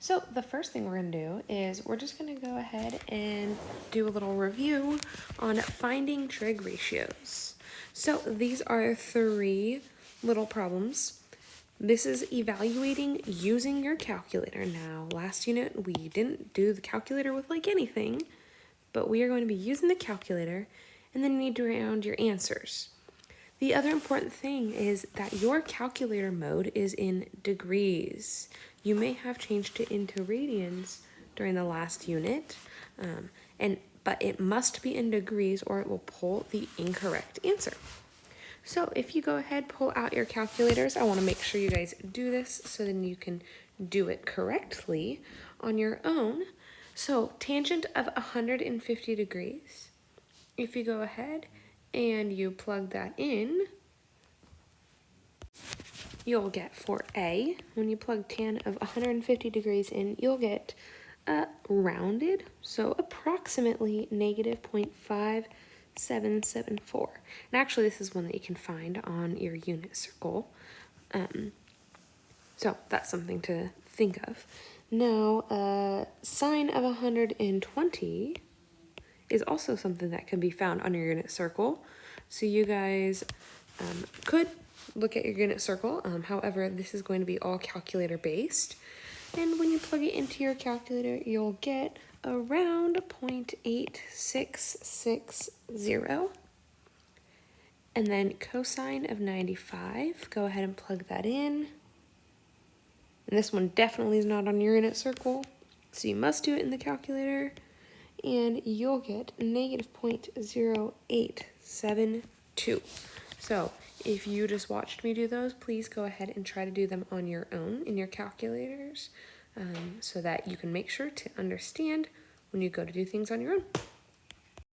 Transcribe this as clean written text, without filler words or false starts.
So the first thing we're going to do is we're just going to go ahead and do a little review on finding trig ratios. So these are three little problems. This is evaluating using your calculator. Now, last unit we didn't do the calculator with like anything, but we are going to be using the calculator and then you need to round your answers. The other important thing is that your calculator mode is in degrees. You may have changed it into radians during the last unit, but it must be in degrees or it will pull the incorrect answer. So if you go ahead, pull out your calculators. I want to make sure you guys do this so then you can do it correctly on your own. So tangent of 150 degrees. If you go ahead and you plug that in, you'll get for A, when you plug tan of 150 degrees in, you'll get rounded, so approximately negative 0.5774. And actually this is one that you can find on your unit circle. So that's something to think of. Now, sine of 120 is also something that can be found on your unit circle. So you guys could look at your unit circle. However, this is going to be all calculator based. And when you plug it into your calculator, you'll get around 0.8660. And then cosine of 95, go ahead and plug that in. And this one definitely is not on your unit circle, so you must do it in the calculator. And you'll get negative 0.0872. So if you just watched me do those, please go ahead and try to do them on your own in your calculators so that you can make sure to understand when you go to do things on your own.